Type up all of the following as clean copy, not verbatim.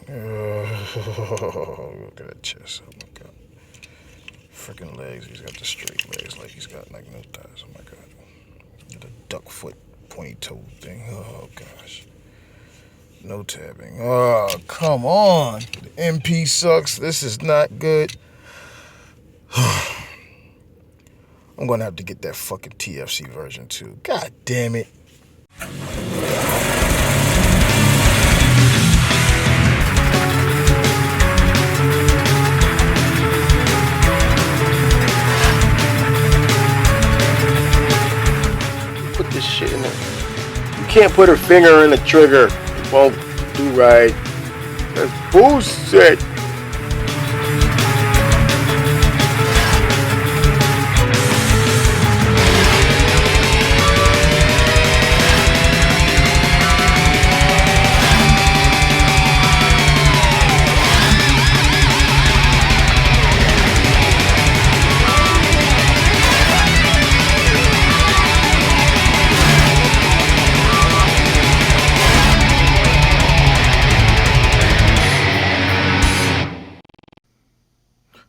Oh, look at that chest. Oh my god. Freaking legs. He's got the straight legs like he's got like no thighs. Oh my god. The duck foot pointy toe thing. Oh gosh. No tabbing. Oh, come on. The MP sucks. This is not good. I'm gonna have to get that fucking TFC version too. God damn it. Put this shit in it. You can't put her finger in the trigger. It won't do right. That's bullshit.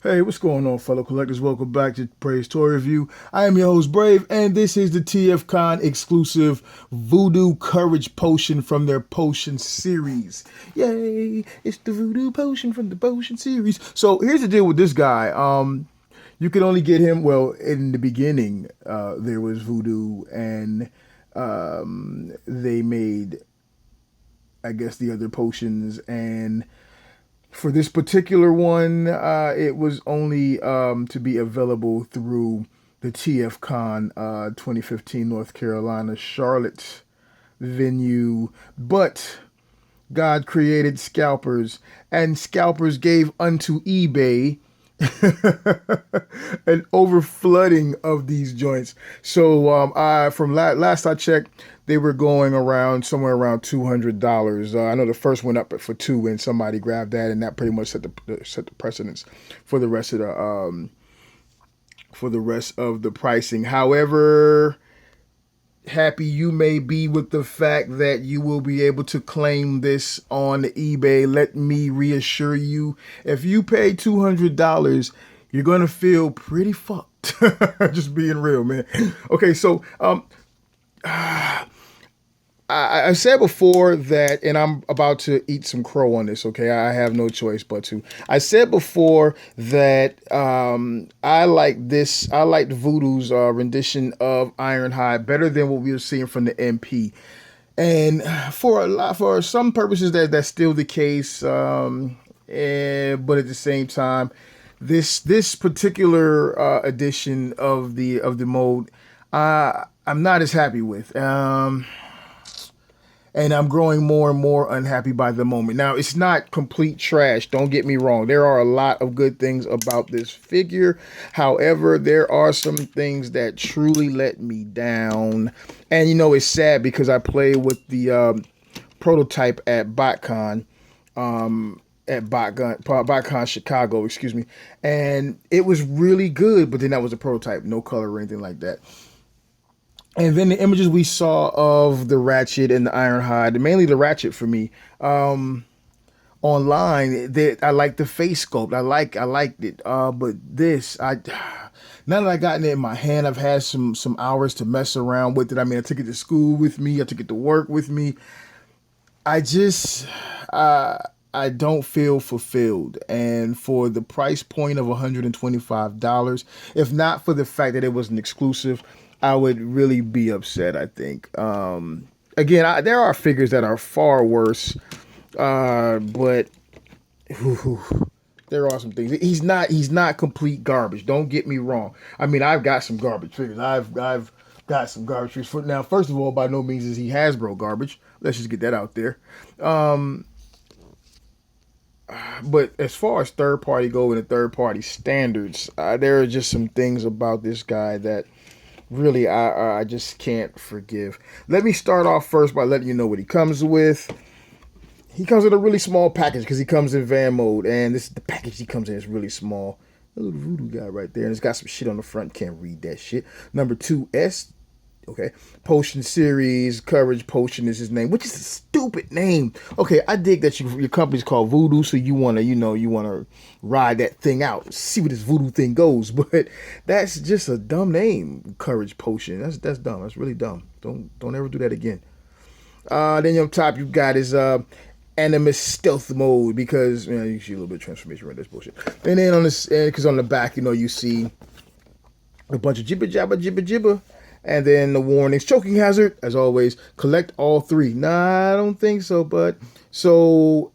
Hey, what's going on, fellow collectors? Welcome back to Praise Toy Review. I am your host, Brave, and this is the TFCON exclusive Voodoo Courage Potion from their Potion series. Yay! It's the Voodoo Potion from the Potion series. So here's the deal with this guy. You can only get him, well, in the beginning, there was Voodoo, and they made, I guess, the other potions, and for this particular one, it was only to be available through the TFCon 2015 North Carolina Charlotte venue. But God created scalpers, and scalpers gave unto eBay an overflooding of these joints. So from last I checked, they were going around somewhere around $200. I know the first went up for two, and somebody grabbed that, and that pretty much set the precedence for the rest of the pricing. However, happy you may be with the fact that you will be able to claim this on eBay. Let me reassure you, if you pay $200, you're gonna feel pretty fucked. Just being real, man. Okay, so I said before that, and I'm about to eat some crow on this, okay? I have no choice but to. I said before that I like Voodoo's rendition of Ironhide better than what we were seeing from the MP. And for some purposes, that's still the case. But at the same time, this particular edition of the mode, I'm not as happy with. And I'm growing more and more unhappy by the moment. Now, it's not complete trash. Don't get me wrong. There are a lot of good things about this figure. However, there are some things that truly let me down. And, you know, it's sad because I played with the prototype at BotCon. BotCon Chicago, excuse me. And it was really good, but then that was a prototype. No color or anything like that. And then the images we saw of the Ratchet and the Ironhide, mainly the Ratchet for me, online, that I like the face sculpt. I liked it. But this, now that I gotten it in my hand, I've had some hours to mess around with it. I mean, I took it to school with me. I took it to work with me. I just, I don't feel fulfilled. And for the price point of $125, if not for the fact that it was an exclusive, I would really be upset, I think. Again, there are figures that are far worse, but there are some things. He's not complete garbage. Don't get me wrong. I mean, I've got some garbage figures. I've got some garbage figures. Now, first of all, by no means is he Hasbro garbage. Let's just get that out there. But as far as third party go and the third party standards, there are just some things about this guy that really I just can't forgive. Let me start off first by letting you know what he comes with. He comes with a really small package because he comes in van mode, and this is the package he comes in. It's really small. A little Voodoo guy right there, and it's got some shit on the front. Can't read that shit. Number 2S Okay, Potion Series, Courage Potion is his name, which is a stupid name. Okay, I dig that your company's called Voodoo, so you wanna, you wanna ride that thing out, see where this Voodoo thing goes. But that's just a dumb name, Courage Potion. That's dumb. That's really dumb. Don't ever do that again. Then up top you got his Animus stealth mode, because you see a little bit of transformation right. That's bullshit. And then on this, because on the back, you see a bunch of jibber jabber jibber jibber. And then the warnings, choking hazard, as always, collect all three. Nah, I don't think so, but so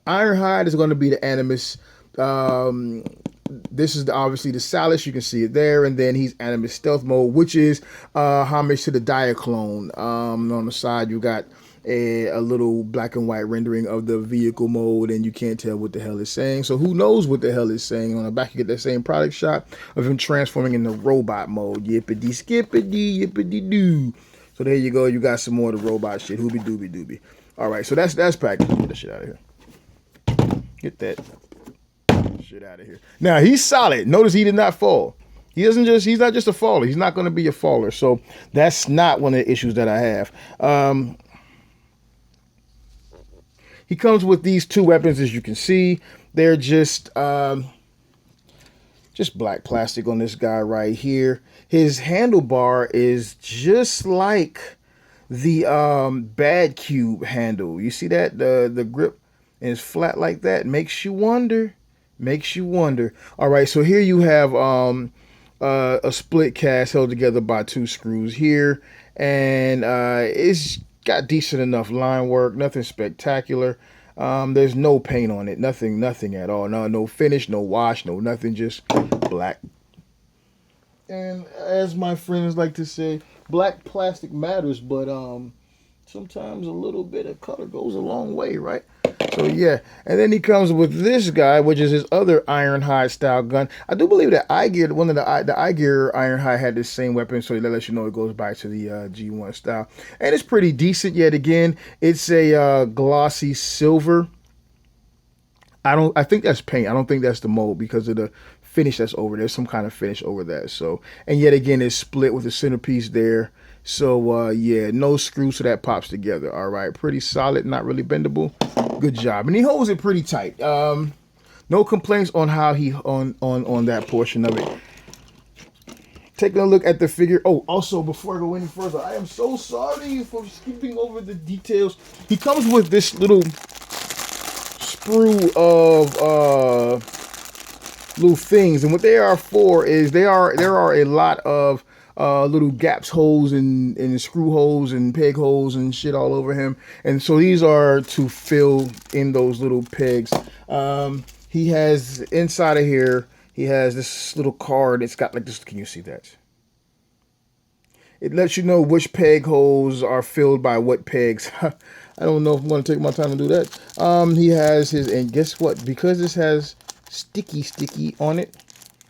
Ironhide is going to be the Animus. This is obviously the Salus. You can see it there. And then he's Animus stealth mode, which is homage to the Diaclone. On the side, you got a little black and white rendering of the vehicle mode, and you can't tell what the hell it's saying. So who knows what the hell it's saying? On the back, you get that same product shot of him transforming in the robot mode. Yippity skippity yippity doo. So there you go. You got some more of the robot shit. Hoobie doobie doobie. All right, so that's packaged. Get that shit out of here. Get that shit out of here. Now he's solid. Notice he did not fall. He's not just a faller. He's not going to be a faller. So that's not one of the issues that I have. He comes with these two weapons, as you can see. They're just black plastic on this guy right here. His handlebar is just like the Bad Cube handle. You see that? The grip is flat like that. Makes you wonder. All right, so here you have a split cast held together by two screws here, and it's got decent enough line work, nothing spectacular. There's no paint on it, nothing at all. No finish, no wash, no nothing, just black. And as my friends like to say, black plastic matters, but sometimes a little bit of color goes a long way, right? So yeah, and then he comes with this guy, which is his other Ironhide style gun. I do believe that one of the iGear Ironhide had this same weapon, so that lets you know it goes back to the G1 style, and it's pretty decent. Yet again, it's a glossy silver. I think that's paint. I don't think that's the mold because of the finish that's over. There's some kind of finish over that. So, and yet again, it's split with the centerpiece there. So yeah, no screw, so that pops together. All right, pretty solid, not really bendable. Good job, and he holds it pretty tight. No complaints on how he on that portion of it. Taking a look at the figure. Oh, also before I go any further, I am so sorry for skipping over the details. He comes with this little sprue of little things, and what they are for is there are a lot of little gaps, holes, and screw holes and peg holes and shit all over him, and so these are to fill in those little pegs. He has inside of here, he has this little card. It's got like this. Can you see that? It lets you know which peg holes are filled by what pegs. I don't know if I'm going to take my time to do that. He has his, and guess what? Because this has sticky on it.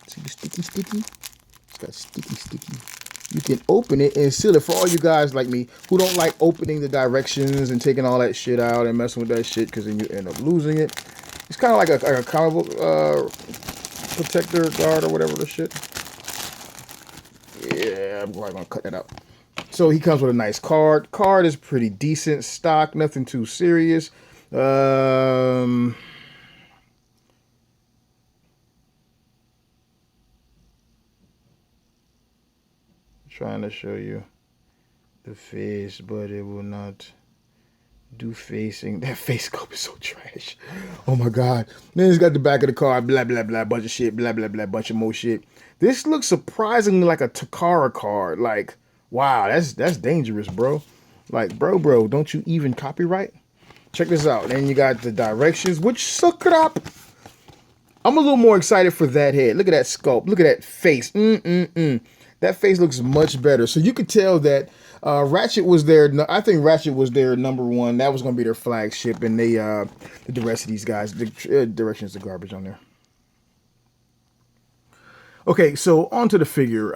See the sticky? It's got sticky. You can open it and seal it. For all you guys like me who don't like opening the directions and taking all that shit out and messing with that shit, because then you end up losing it. It's kind of like a comic book protector guard or whatever the shit. Yeah, I'm probably gonna cut that out. So he comes with a nice card. Card is pretty decent stock, nothing too serious. Trying to show you the face, but it will not do facing. That face scope is so trash. Oh my god. Then it's got the back of the card, blah blah blah, bunch of shit, blah blah blah, bunch of more shit. This looks surprisingly like a Takara card. Like, wow, that's dangerous, bro. Like, bro, don't you even copyright? Check this out. Then you got the directions, which suck it up. I'm a little more excited for that head. Look at that sculpt. Look at that face. That face looks much better. So you could tell that Ratchet was there. I think Ratchet was their #1. That was going to be their flagship, and they the rest of these guys, the directions are garbage on there. Okay, so on to the figure.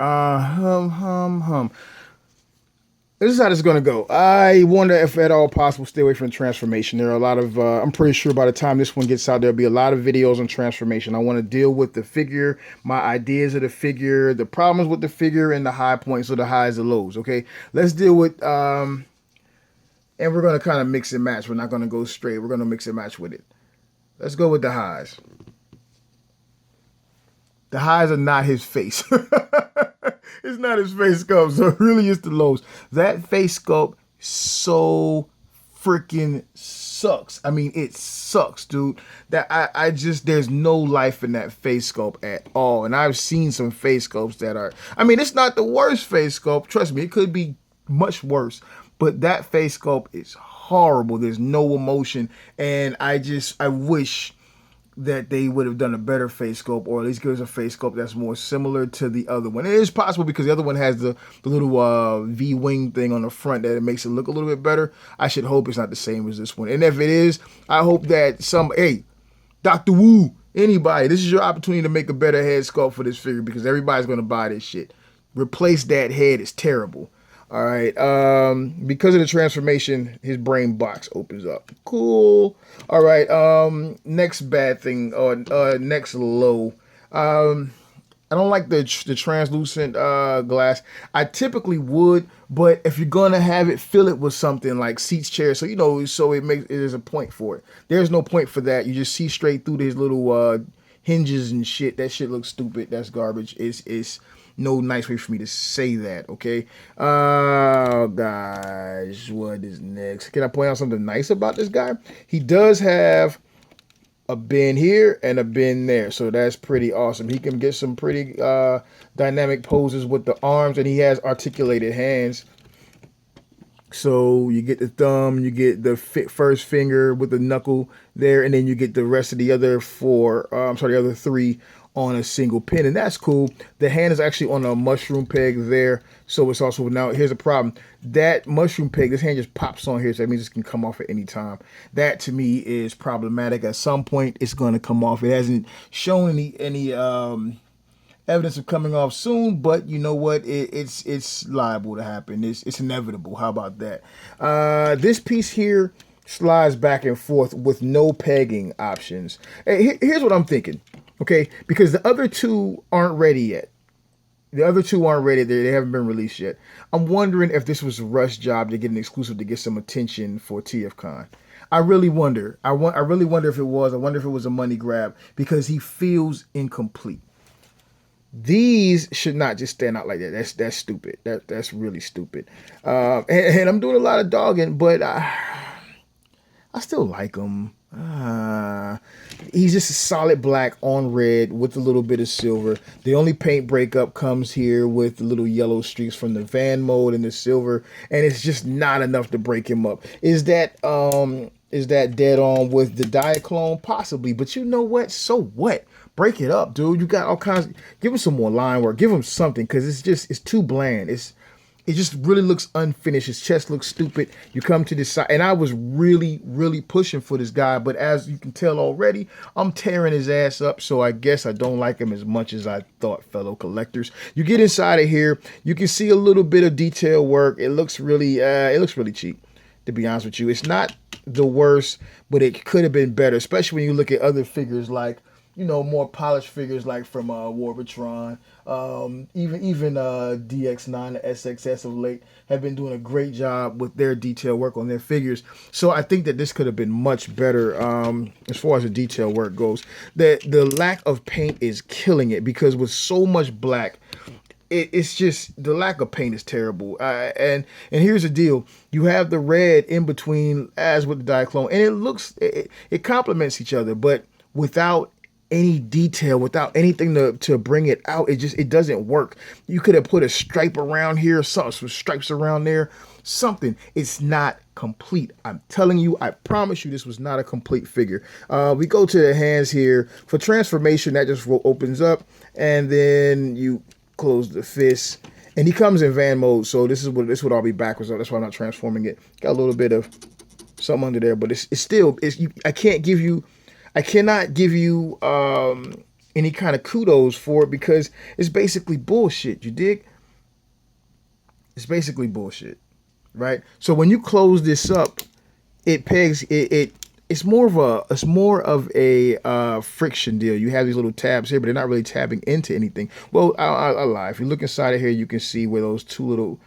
This is how this is going to go. I wonder if at all possible stay away from the transformation. There are a lot of, I'm pretty sure by the time this one gets out, there'll be a lot of videos on transformation. I want to deal with the figure, my ideas of the figure, the problems with the figure, and the high points or the highs and lows. Okay, let's deal with, and we're going to kind of mix and match. We're not going to go straight. We're going to mix and match with it. Let's go with the highs. The highs are not his face. It's not his face sculpt, so it really is the lows. That face sculpt so freaking sucks. I mean, it sucks, dude. That I just, there's no life in that face sculpt at all. And I've seen some face sculpts that are, I mean, it's not the worst face sculpt. Trust me, it could be much worse. But that face sculpt is horrible. There's no emotion. And I wish that they would have done a better face sculpt, or at least give us a face sculpt that's more similar to the other one. It is possible because the other one has the little V-wing thing on the front that it makes it look a little bit better. I should hope it's not the same as this one. And if it is, I hope that hey, Dr. Wu, anybody, this is your opportunity to make a better head sculpt for this figure because everybody's going to buy this shit. Replace that head. It's terrible. All right. Because of the transformation, his brain box opens up. Cool. All right. Next bad thing, or next low. I don't like the translucent glass. I typically would, but if you're gonna have it, fill it with something like seats, chairs. So so there's a point for it. There's no point for that. You just see straight through these little hinges and shit. That shit looks stupid. That's garbage. It's no nice way for me to say that, okay? Oh, gosh, what is next? Can I point out something nice about this guy? He does have a bin here and a bin there, so that's pretty awesome. He can get some pretty dynamic poses with the arms, and he has articulated hands. So you get the thumb, you get the first finger with the knuckle there, and then you get the rest of the other the other three on a single pin, and that's cool. The hand is actually on a mushroom peg there, so it's also, now here's a problem. That mushroom peg, this hand just pops on here, so that means it can come off at any time. That to me is problematic. At some point it's going to come off. It hasn't shown any evidence of coming off soon, but you know what, it's liable to happen. It's inevitable. How about that? This piece here slides back and forth with no pegging options. Here's what I'm thinking. Okay, because the other two aren't ready yet. The other two aren't ready. They haven't been released yet. I'm wondering if this was a rush job to get an exclusive to get some attention for TFCON. I really wonder. I really wonder if it was. I wonder if it was a money grab because he feels incomplete. These should not just stand out like that. That's stupid. That's really stupid. And I'm doing a lot of dogging, but I still like him. He's just a solid black on red with a little bit of silver. The only paint breakup comes here with the little yellow streaks from the van mode and the silver, and it's just not enough to break him up. Is that dead on with the Diaclone? Possibly, but you know what? So what? Break it up, dude. You got all kinds. Give him some more line work. Give him something, because it's too bland. It just really looks unfinished. His chest looks stupid. You come to this side, and I was really, really pushing for this guy, but as you can tell already, I'm tearing his ass up, so I guess I don't like him as much as I thought, fellow collectors. You get inside of here, you can see a little bit of detail work. It looks really cheap, to be honest with you. It's not the worst, but it could have been better, especially when you look at other figures like, more polished figures like from Warbitron, even DX9, the SXS of late have been doing a great job with their detail work on their figures. So I think that this could have been much better as far as the detail work goes. The lack of paint is killing it, because with so much black, it's just, the lack of paint is terrible. And here's the deal: you have the red in between, as with the Diaclone, and it complements each other, but without any detail, without anything to bring it out, it doesn't work. You could have put a stripe around here, some stripes around there, something. It's not complete. I'm telling you, I promise you, this was not a complete figure. We go to the hands here for transformation. That just opens up, and then you close the fist, and he comes in van mode. So this would all be backwards. That's why I'm not transforming it. Got a little bit of something under there, but it's still, I cannot give you any kind of kudos for it, because it's basically bullshit. You dig? It's basically bullshit. right? So when you close this up, it pegs it. It's more of a friction deal. You have these little tabs here, but they're not really tabbing into anything. Well, I lie. If you look inside of here, you can see where those two little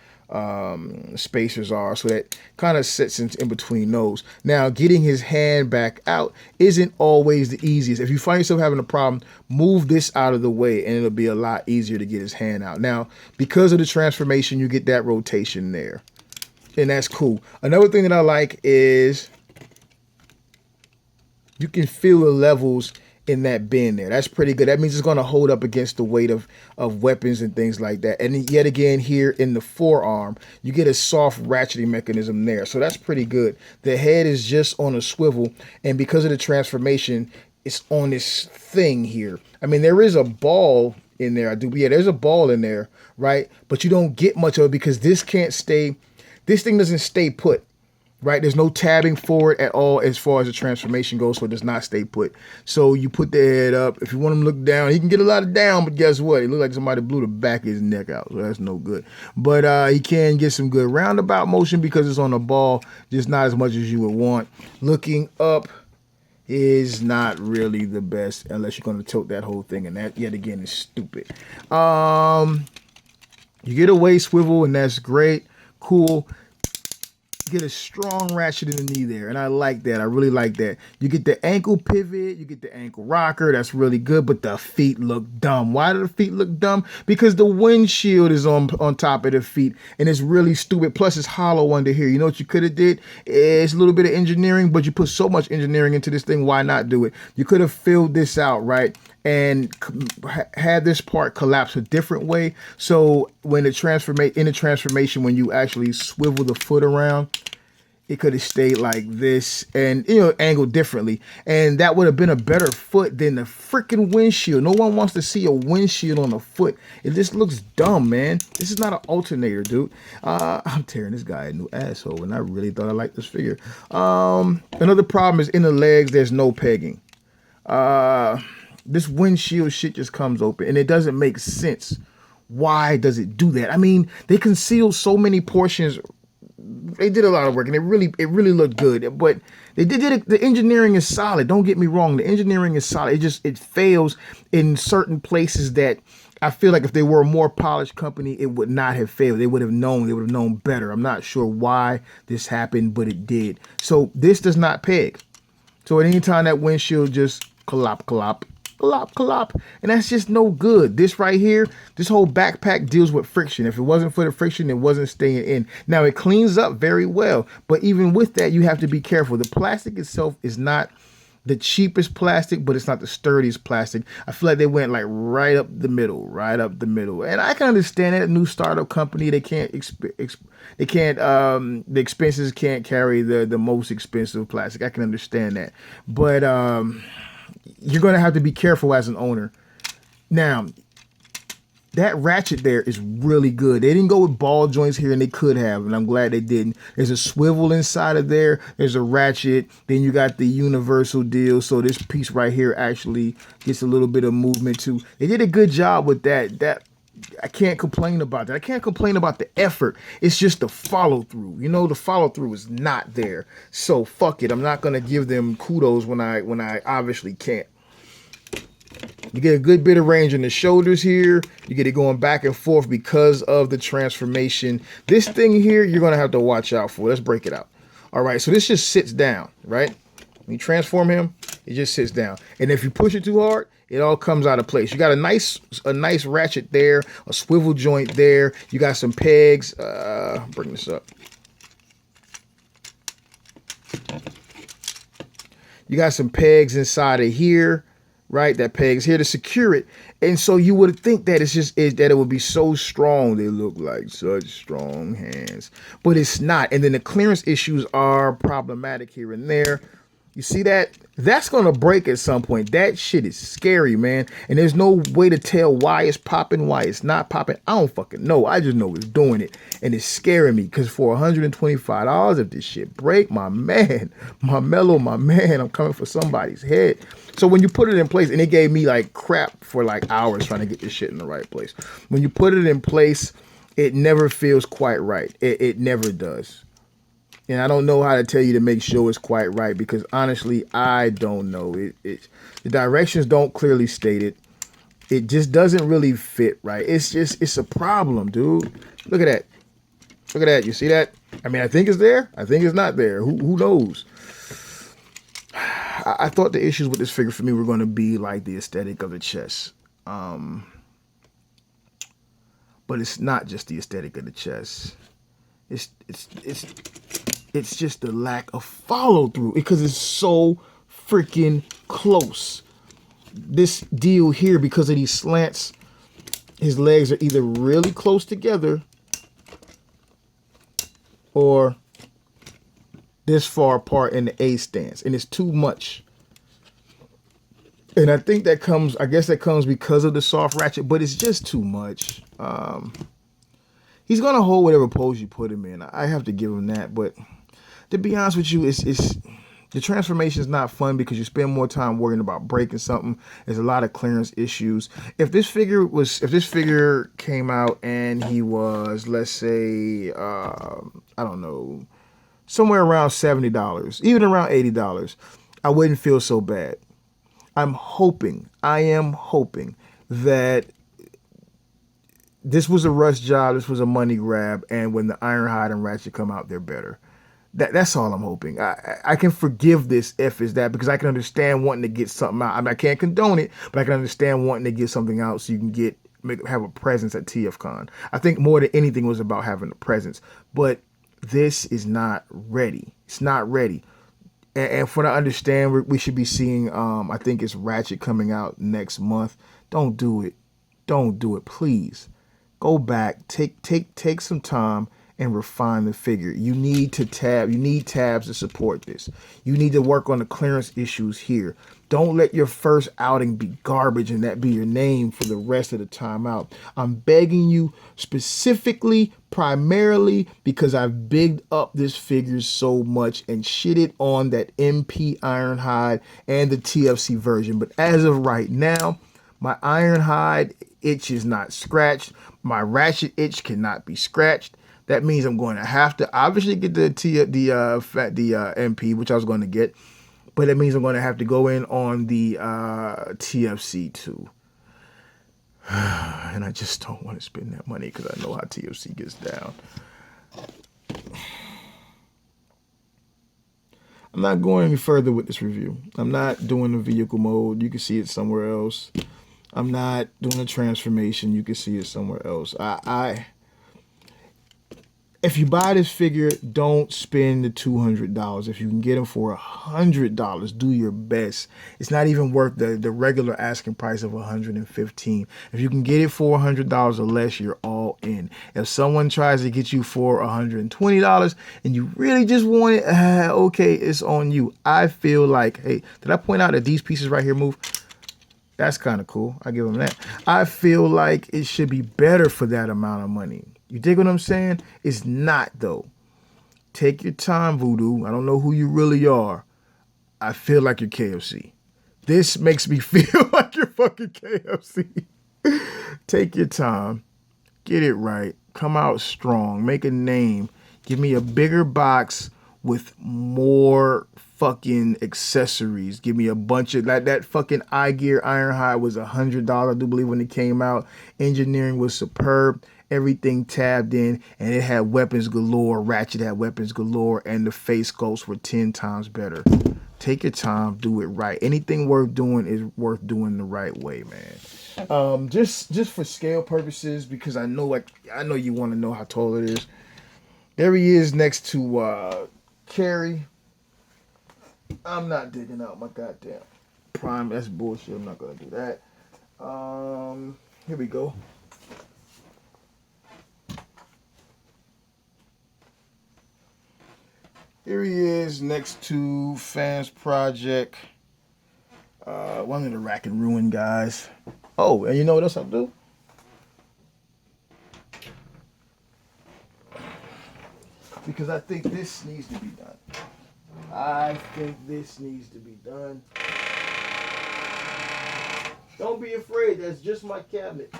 spacers are. So that kind of sits in between those. Now, getting his hand back out isn't always the easiest. If you find yourself having a problem, move this out of the way, and it'll be a lot easier to get his hand out. Now, because of the transformation, you get that rotation there, and that's cool. Another thing that I like is you can feel the levels in that bend there. That's pretty good. That means it's going to hold up against the weight of weapons and things like that. And yet again, here in the forearm, you get a soft ratcheting mechanism there. So that's pretty good. The head is just on a swivel, and because of the transformation, it's on this thing here. I mean, there is a ball in there. There's a ball in there, right? But you don't get much of it because this thing doesn't stay put. Right, there's no tabbing for it at all as far as the transformation goes, so it does not stay put. So you put the head up. If you want him to look down, he can get a lot of down, but guess what? It looks like somebody blew the back of his neck out, so that's no good. But he can get some good roundabout motion because it's on the ball, just not as much as you would want. Looking up is not really the best unless you're going to tilt that whole thing, and that yet again is stupid. You get a waist swivel, and that's great, cool. Get a strong ratchet in the knee there, and I like that. I really like that. You get the ankle pivot, you get the ankle rocker. That's really good, but the feet look dumb. Why do the feet look dumb? Because the windshield is on top of the feet, and it's really stupid. Plus, it's hollow under here. You know what you could have did? It's a little bit of engineering, but you put so much engineering into this thing. Why not do it? You could have filled this out, right? And had this part collapse a different way. So when in the transformation, when you actually swivel the foot around, it could have stayed like this and, angled differently. And that would have been a better foot than the freaking windshield. No one wants to see a windshield on a foot. It just looks dumb, man. This is not an alternator, dude. I'm tearing this guy a new asshole, and I really thought I liked this figure. Another problem is in the legs, there's no pegging. This windshield shit just comes open, and it doesn't make sense. Why does it do that? I mean, they concealed so many portions. They did a lot of work, and it really looked good. But they did it. The engineering is solid. Don't get me wrong. The engineering is solid. It fails in certain places that I feel like if they were a more polished company, it would not have failed. They would have known. They would have known better. I'm not sure why this happened, but it did. So this does not peg. So at any time that windshield just collop, and that's just no good. This right here, this whole backpack deals with friction. If it wasn't for the friction, it wasn't staying in. Now it cleans up very well, but even with that, you have to be careful. The plastic itself is not the cheapest plastic, but it's not the sturdiest plastic. I feel like they went like right up the middle. And I can understand that a new startup company, the expenses can't carry the most expensive plastic. I can understand that, but you're going to have to be careful as an owner. Now, that ratchet there is really good. They didn't go with ball joints here, and they could have, and I'm glad they didn't. There's a swivel inside of there. There's a ratchet. Then you got the universal deal. So this piece right here actually gets a little bit of movement too. They did a good job with that. I can't complain about that. I can't complain about the effort. It's just the follow through. The follow through is not there. So fuck it. I'm not gonna give them kudos when I obviously can't. You get a good bit of range in the shoulders here. You get it going back and forth because of the transformation. This thing here, you're gonna have to watch out for. Let's break it out. All right, so this just sits down, right? When you transform him, it just sits down. And if you push it too hard, it all comes out of place. You got a nice ratchet there, a swivel joint there. You got some pegs. Bring this up. You got some pegs inside of here, right? That peg's here to secure it. And so you would think that that it would be so strong. They look like such strong hands, but it's not. And then the clearance issues are problematic here and there. You see that? That's going to break at some point. That shit is scary, man. And there's no way to tell why it's popping, why it's not popping. I don't fucking know. I just know it's doing it. And it's scaring me because for $125, if this shit break, my man, I'm coming for somebody's head. So when you put it in place, and it gave me like crap for like hours trying to get this shit in the right place. When you put it in place, It never feels quite right. It never does. And I don't know how to tell you to make sure it's quite right because honestly, I don't know. The directions don't clearly state it. It just doesn't really fit right. It's a problem, dude. Look at that. Look at that. You see that? I mean, I think it's there. I think it's not there. Who knows? I thought the issues with this figure for me were going to be like the aesthetic of the chest. But it's not just the aesthetic of the chest. It's just the lack of follow through because it's so freaking close. This deal here, because of these slants, his legs are either really close together or this far apart in the A stance, and it's too much. And I think that comes, I guess that comes because of the soft ratchet, but it's just too much. He's gonna hold whatever pose you put him in. I have to give him that, but to be honest with you, it's the transformation is not fun because you spend more time worrying about breaking something. There's a lot of clearance issues. If this figure came out and he was, let's say, I don't know, somewhere around $70, even around $80, I wouldn't feel so bad. I am hoping that this was a rush job, this was a money grab, and when the Ironhide and Ratchet come out, they're better. That's all I'm hoping. I can forgive this if it's that because I can understand wanting to get something out. I mean, I can't condone it, but I can understand wanting to get something out so you can have a presence at TFCON. I think more than anything was about having a presence, but this is not ready. It's not ready. And for I understand, we should be seeing, I think it's Ratchet coming out next month. Don't do it. Don't do it, please. Go back, take some time and refine the figure. You need tabs to support this. You need to work on the clearance issues here. Don't let your first outing be garbage and that be your name for the rest of the time out. I'm begging you specifically, primarily because I've bigged up this figure so much and shitted on that MP Ironhide and the TFC version. But as of right now, my Ironhide itch is not scratched. My Ratchet itch cannot be scratched. That means I'm going to have to obviously get the MP, which I was going to get, but it means I'm going to have to go in on the TFC too. And I just don't want to spend that money because I know how TFC gets down. I'm not going any further with this review. I'm not doing the vehicle mode. You can see it somewhere else. I'm not doing a transformation. You can see it somewhere else. If you buy this figure, don't spend the $200. If you can get them for $100, do your best. It's not even worth the regular asking price of $115. If you can get it for $100 or less, you're all in. If someone tries to get you for $120 and you really just want it, okay, it's on you. I feel like, hey, did I point out that these pieces right here move? That's kind of cool. I give them that. I feel like it should be better for that amount of money. You dig what I'm saying? It's not, though. Take your time, Voodoo. I don't know who you really are. I feel like you're KFC. This makes me feel like you're fucking KFC. Take your time. Get it right. Come out strong. Make a name. Give me a bigger box with more fucking accessories. Give me a bunch of that fucking eye gear Ironhide was $100, I do believe, when it came out. Engineering was superb. Everything tabbed in, and it had weapons galore. Ratchet had weapons galore, and the face sculpts were 10 times better. Take your time, do it right. Anything worth doing is worth doing the right way, man. Just for scale purposes, because I know you want to know how tall it is. There he is next to Carrie. I'm not digging out my goddamn prime. That's bullshit. I'm not gonna do that. Here we go. Here he is next to Fans Project. One of the Rack and Ruin guys. Oh, and you know what else I'll do? Because I think this needs to be done. Don't be afraid. That's just my cabinet.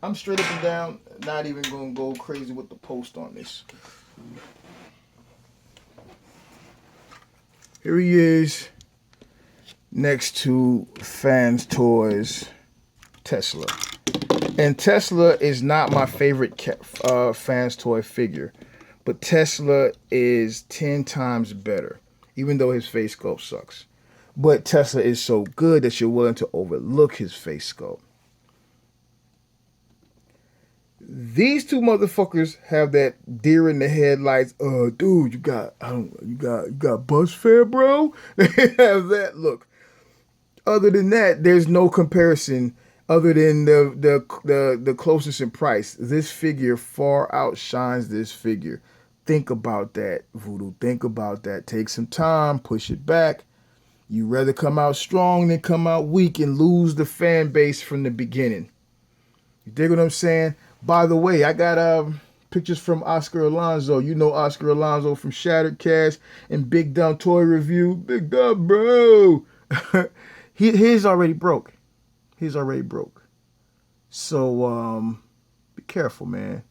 I'm straight up and down, not even gonna go crazy with the post on this. Here he is, next to Fans Toys Tesla. And Tesla is not my favorite Fans Toy figure, but Tesla is 10 times better, even though his face sculpt sucks. But Tesla is so good that you're willing to overlook his face sculpt. These two motherfuckers have that deer in the headlights. Dude, you got bus fare, bro. They have that look. Other than that, there's no comparison. Other than the closest in price, this figure far outshines this figure. Think about that, Voodoo. Think about that. Take some time, push it back. You rather come out strong than come out weak and lose the fan base from the beginning. You dig what I'm saying? By the way, I got pictures from Oscar Alonso. You know Oscar Alonso from Shattered Cast and Big Dumb Toy Review. Big Dumb, bro. His already broke. He's already broke. So be careful, man.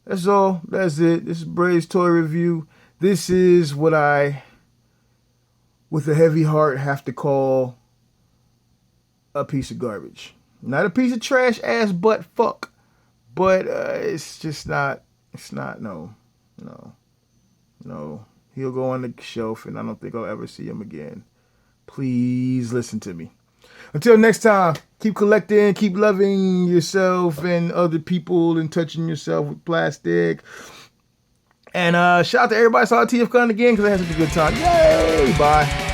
That's all. That's it. This is Brave's Toy Review. This is what I, with a heavy heart, have to call a piece of garbage. Not a piece of trash ass butt fuck. But it's just not, no. He'll go on the shelf and I don't think I'll ever see him again. Please listen to me. Until next time, keep collecting, keep loving yourself and other people and touching yourself with plastic. And shout out to everybody who saw TFCON again because I had such a good time. Yay! Bye.